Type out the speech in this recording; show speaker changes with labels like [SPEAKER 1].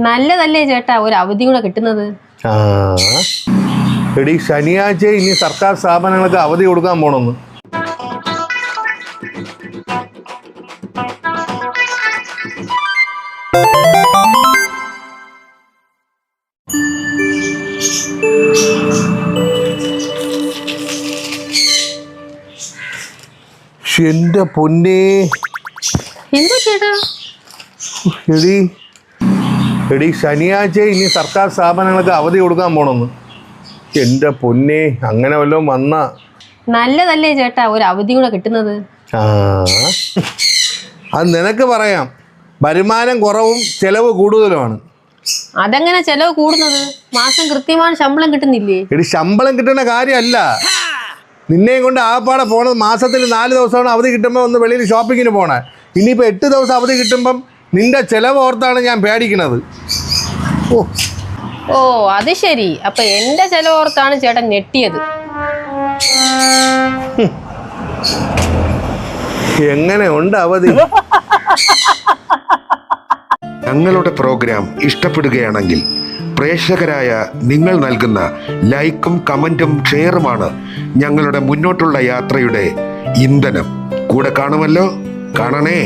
[SPEAKER 1] നല്ലതല്ലേ ചേട്ടാ ഒരു അവധി കൂടെ കിട്ടുന്നത്.
[SPEAKER 2] ആ എടി ശനിയാഴ്ച ഇനി സർക്കാർ സ്ഥാപനങ്ങൾക്ക് അവധി കൊടുക്കാൻ പോണെന്ന്. എന്റെ പൊന്നേ.
[SPEAKER 1] എന്തോ ചേട്ടാ?
[SPEAKER 2] എടി ശനിയാഴ്ച ഇനി സർക്കാർ സ്ഥാപനങ്ങൾക്ക് അവധി കൊടുക്കാൻ പോണെന്ന്. എന്റെ പൊന്നേ, അങ്ങനെ വല്ലതും വന്ന
[SPEAKER 1] നല്ലതല്ലേ ചേട്ടാ ഒരു അവധി കൂടെ കിട്ടുന്നത്.
[SPEAKER 2] ആ അത് നിനക്ക് പറയാം, വരുമാനം കുറവും ചെലവ് കൂടുതലുമാണ്.
[SPEAKER 1] അതെങ്ങനെ ചെലവ് കൂടുന്നത്? മാസം കൃത്യமான ശമ്പളം കിട്ടുന്നില്ലേ?
[SPEAKER 2] എടി ശമ്പളം കിട്ടുന്ന കാര്യമല്ല, നിന്നെയും കൊണ്ട് ആപ്പാടെ പോണത് മാസത്തിൽ 4 ദിവസമാണ് അവധി കിട്ടുമ്പോൾ ഒന്ന് വെളിയിൽ ഷോപ്പിങ്ങിന് പോണേ. ഇനിയിപ്പോൾ 8 ദിവസം അവധി കിട്ടുമ്പം നിന്റെ ചെലവ് ഓർത്താണ് ഞാൻ പേടിക്കുന്നത്.
[SPEAKER 1] ഓ അത് ശരി, അപ്പൊ എന്റെ ചെലവ് ഓർത്താണ് ചേട്ടൻ ഞെട്ടിയത്.
[SPEAKER 2] എങ്ങനെ ഉണ്ട് അവധി?
[SPEAKER 3] ഞങ്ങളുടെ പ്രോഗ്രാം ഇഷ്ടപ്പെടുകയാണെങ്കിൽ പ്രേക്ഷകരായ നിങ്ങൾ നൽകുന്ന ലൈക്കും കമന്റും ഷെയറുമാണ് ഞങ്ങളുടെ മുന്നോട്ടുള്ള യാത്രയുടെ ഇന്ധനം. കൂടെ കാണുമല്ലോ, കാണണേ.